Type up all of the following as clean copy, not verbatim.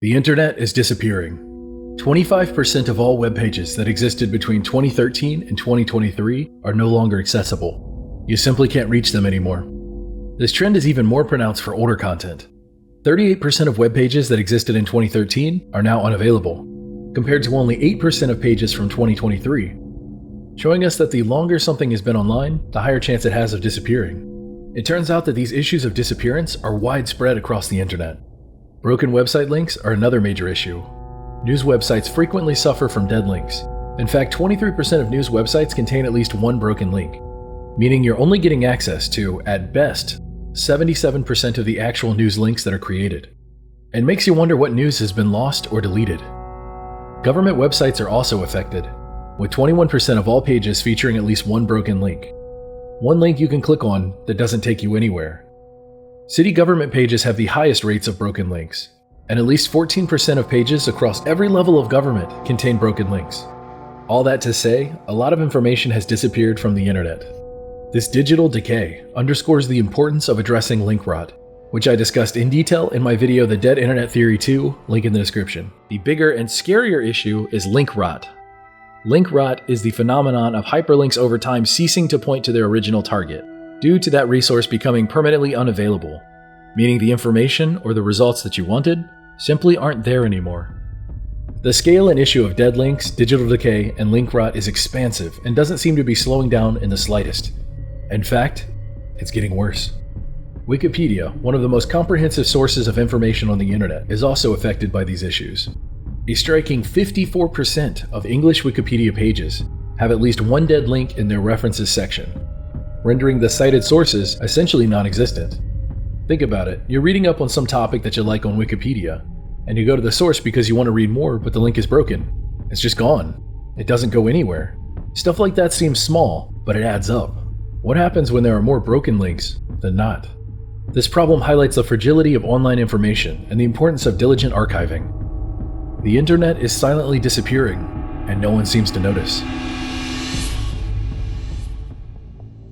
The internet is disappearing. 25% of all web pages that existed between 2013 and 2023 are no longer accessible. You simply can't reach them anymore. This trend is even more pronounced for older content. 38% of web pages that existed in 2013 are now unavailable, compared to only 8% of pages from 2023, showing us that the longer something has been online, the higher chance it has of disappearing. It turns out that these issues of disappearance are widespread across the internet. Broken website links are another major issue. News websites frequently suffer from dead links. In fact, 23% of news websites contain at least one broken link, meaning you're only getting access to, at best, 77% of the actual news links that are created. It makes you wonder what news has been lost or deleted. Government websites are also affected, with 21% of all pages featuring at least one broken link. One link you can click on that doesn't take you anywhere. City government pages have the highest rates of broken links, and at least 14% of pages across every level of government contain broken links. All that to say, a lot of information has disappeared from the internet. This digital decay underscores the importance of addressing link rot, which I discussed in detail in my video The Dead Internet Theory 2, link in the description. The bigger and scarier issue is link rot. Link rot is the phenomenon of hyperlinks over time ceasing to point to their original target, due to that resource becoming permanently unavailable, meaning the information or the results that you wanted simply aren't there anymore. The scale and issue of dead links, digital decay, and link rot is expansive and doesn't seem to be slowing down in the slightest. In fact, it's getting worse. Wikipedia, one of the most comprehensive sources of information on the internet, is also affected by these issues. A striking 54% of English Wikipedia pages have at least one dead link in their references section, rendering the cited sources essentially non-existent. Think about it, you're reading up on some topic that you like on Wikipedia, and you go to the source because you want to read more, but the link is broken. It's just gone. It doesn't go anywhere. Stuff like that seems small, but it adds up. What happens when there are more broken links than not? This problem highlights the fragility of online information and the importance of diligent archiving. The internet is silently disappearing, and no one seems to notice.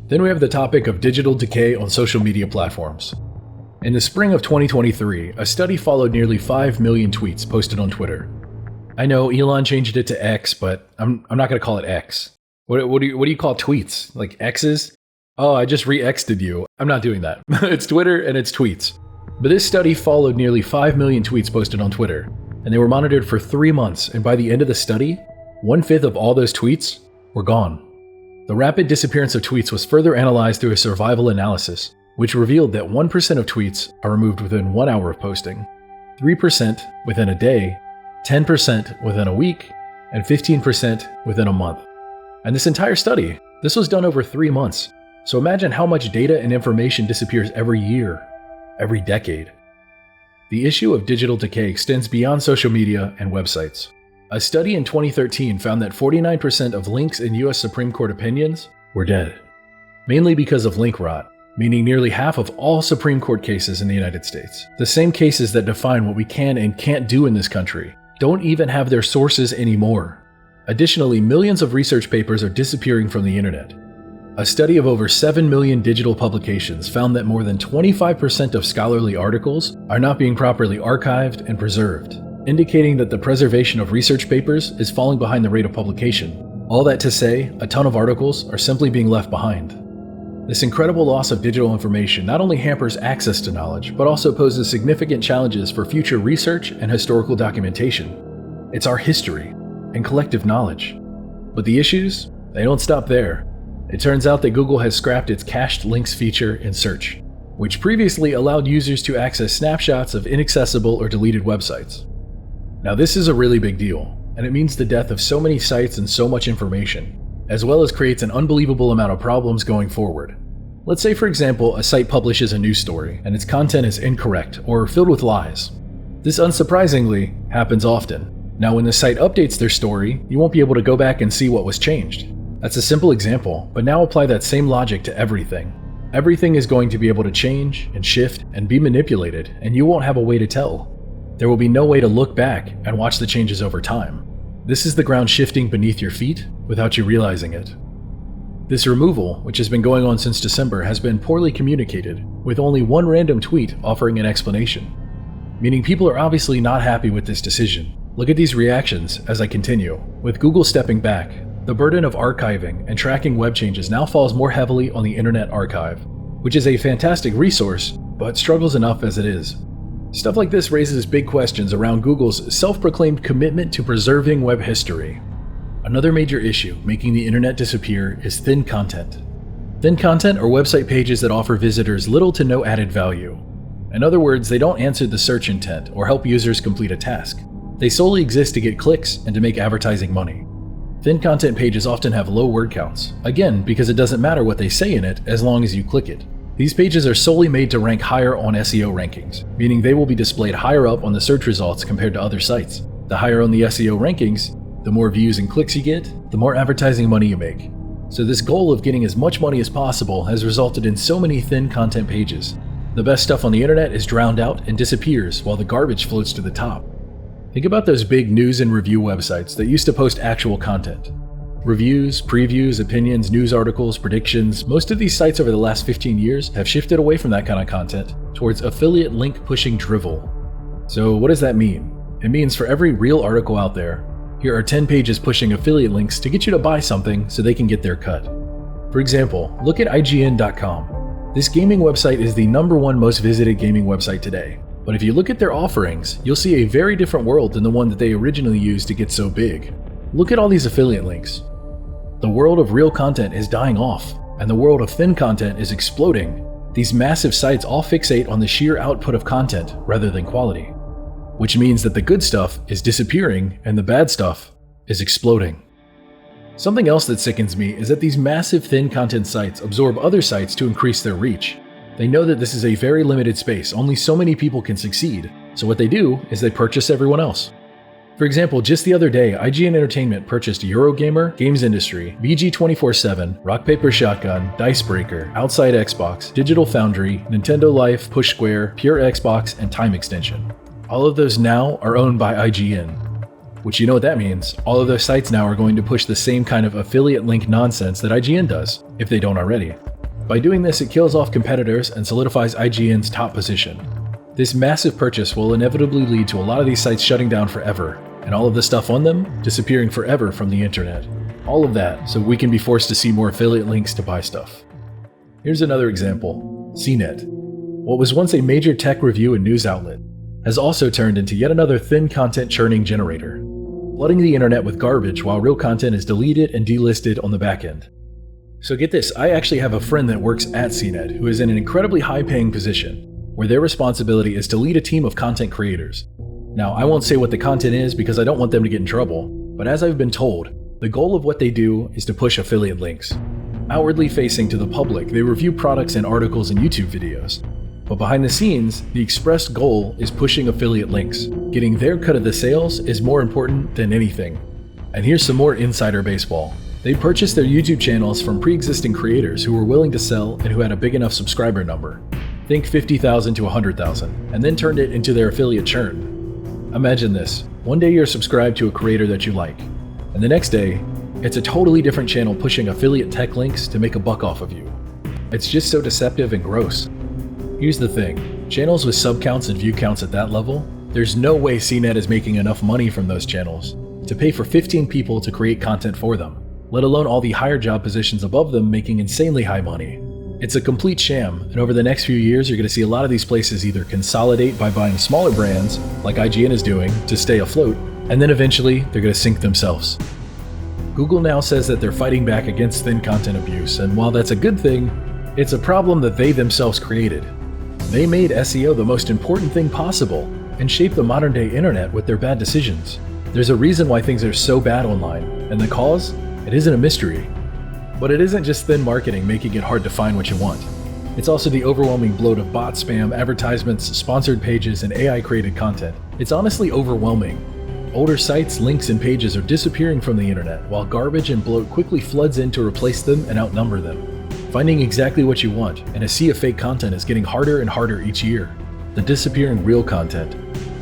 Then we have the topic of digital decay on social media platforms. In the spring of 2023, a study followed nearly 5 million tweets posted on Twitter. I know Elon changed it to X, but I'm not going to call it X. What do you call tweets? Like X's? Oh, I just re-X'd you. I'm not doing that. It's Twitter and it's tweets. But this study followed nearly 5 million tweets posted on Twitter, and they were monitored for 3 months, and by the end of the study, 1/5 of all those tweets were gone. The rapid disappearance of tweets was further analyzed through a survival analysis, which revealed that 1% of tweets are removed within 1 hour of posting, 3% within a day, 10% within a week, and 15% within a month. And this entire study, this was done over 3 months. So imagine how much data and information disappears every year, every decade. The issue of digital decay extends beyond social media and websites. A study in 2013 found that 49% of links in US Supreme Court opinions were dead, mainly because of link rot, meaning nearly half of all Supreme Court cases in the United States, the same cases that define what we can and can't do in this country, don't even have their sources anymore. Additionally, millions of research papers are disappearing from the internet. A study of over 7 million digital publications found that more than 25% of scholarly articles are not being properly archived and preserved, indicating that the preservation of research papers is falling behind the rate of publication. All that to say, a ton of articles are simply being left behind. This incredible loss of digital information not only hampers access to knowledge, but also poses significant challenges for future research and historical documentation. It's our history and collective knowledge. But the issues, they don't stop there. It turns out that Google has scrapped its cached links feature in search, which previously allowed users to access snapshots of inaccessible or deleted websites. Now this is a really big deal, and it means the death of so many sites and so much information, as well as creates an unbelievable amount of problems going forward. Let's say, for example, a site publishes a news story and its content is incorrect or filled with lies. This unsurprisingly happens often. Now when the site updates their story, you won't be able to go back and see what was changed. That's a simple example, but now apply that same logic to everything. Everything is going to be able to change and shift and be manipulated, and you won't have a way to tell. There will be no way to look back and watch the changes over time. This is the ground shifting beneath your feet without you realizing it. This removal, which has been going on since December, has been poorly communicated, with only one random tweet offering an explanation. meaning people are obviously not happy with this decision. Look at these reactions as I continue. With Google stepping back, the burden of archiving and tracking web changes now falls more heavily on the Internet Archive, which is a fantastic resource, but struggles enough as it is. Stuff like this raises big questions around Google's self-proclaimed commitment to preserving web history. Another major issue making the internet disappear is thin content. Thin content are website pages that offer visitors little to no added value. In other words, they don't answer the search intent or help users complete a task. They solely exist to get clicks and to make advertising money. Thin content pages often have low word counts, again because it doesn't matter what they say in it as long as you click it. These pages are solely made to rank higher on SEO rankings, meaning they will be displayed higher up on the search results compared to other sites. The higher on the SEO rankings, the more views and clicks you get, the more advertising money you make. So this goal of getting as much money as possible has resulted in so many thin content pages. The best stuff on the internet is drowned out and disappears while the garbage floats to the top. Think about those big news and review websites that used to post actual content. Reviews, previews, opinions, news articles, predictions, most of these sites over the last 15 years have shifted away from that kind of content towards affiliate link pushing drivel. So what does that mean? It means for every real article out there, here are 10 pages pushing affiliate links to get you to buy something so they can get their cut. For example, look at IGN.com. This gaming website is the #1 most visited gaming website today. But if you look at their offerings, you'll see a very different world than the one that they originally used to get so big. Look at all these affiliate links. The world of real content is dying off, and the world of thin content is exploding. These massive sites all fixate on the sheer output of content rather than quality, which means that the good stuff is disappearing and the bad stuff is exploding. Something else that sickens me is that these massive thin content sites absorb other sites to increase their reach. They know that this is a very limited space, only so many people can succeed, so what they do is they purchase everyone else. For example, just the other day, IGN Entertainment purchased Eurogamer, Games Industry, VG247, Rock Paper Shotgun, Dicebreaker, Outside Xbox, Digital Foundry, Nintendo Life, Push Square, Pure Xbox, and Time Extension. All of those now are owned by IGN. Which you know what that means. All of those sites now are going to push the same kind of affiliate link nonsense that IGN does, if they don't already. By doing this, it kills off competitors and solidifies IGN's top position. This massive purchase will inevitably lead to a lot of these sites shutting down forever, and all of the stuff on them disappearing forever from the internet. All of that so we can be forced to see more affiliate links to buy stuff. Here's another example. CNET. What was once a major tech review and news outlet has also turned into yet another thin content churning generator, flooding the internet with garbage while real content is deleted and delisted on the back end. So get this, I actually have a friend that works at CNET who is in an incredibly high-paying position, where their responsibility is to lead a team of content creators. Now, I won't say what the content is because I don't want them to get in trouble, but as I've been told, the goal of what they do is to push affiliate links. Outwardly facing to the public, they review products and articles and YouTube videos. But behind the scenes, the expressed goal is pushing affiliate links. Getting their cut of the sales is more important than anything. And here's some more insider baseball. They purchased their YouTube channels from pre-existing creators who were willing to sell and who had a big enough subscriber number. Think 50,000 to 100,000, and then turned it into their affiliate churn. Imagine this. One day you're subscribed to a creator that you like, and the next day, it's a totally different channel pushing affiliate tech links to make a buck off of you. It's just so deceptive and gross. Here's the thing. Channels with sub counts and view counts at that level, there's no way CNET is making enough money from those channels to pay for 15 people to create content for them, let alone all the higher job positions above them making insanely high money. It's a complete sham, and over the next few years you're going to see a lot of these places either consolidate by buying smaller brands, like IGN is doing, to stay afloat, and then eventually they're going to sink themselves. Google now says that they're fighting back against thin content abuse, and while that's a good thing, it's a problem that they themselves created. They made SEO the most important thing possible, and shaped the modern day internet with their bad decisions. There's a reason why things are so bad online, and the cause? It isn't a mystery. But it isn't just thin marketing making it hard to find what you want. It's also the overwhelming bloat of bot spam, advertisements, sponsored pages, and AI-created content. It's honestly overwhelming. Older sites, links, and pages are disappearing from the internet, while garbage and bloat quickly floods in to replace them and outnumber them. Finding exactly what you want in a sea of fake content is getting harder and harder each year. The disappearing real content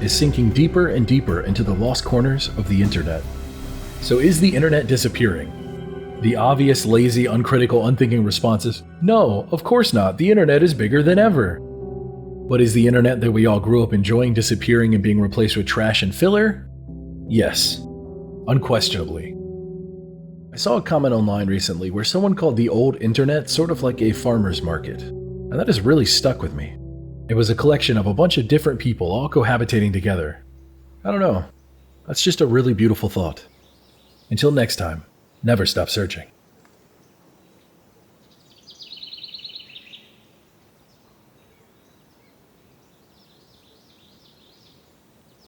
is sinking deeper and deeper into the lost corners of the internet. So is the internet disappearing? The obvious, lazy, uncritical, unthinking response is, no, of course not, the internet is bigger than ever. But is the internet that we all grew up enjoying disappearing and being replaced with trash and filler? Yes, unquestionably. I saw a comment online recently where someone called the old internet sort of like a farmer's market, and that has really stuck with me. It was a collection of a bunch of different people all cohabitating together. I don't know, that's just a really beautiful thought. Until next time, never stop searching.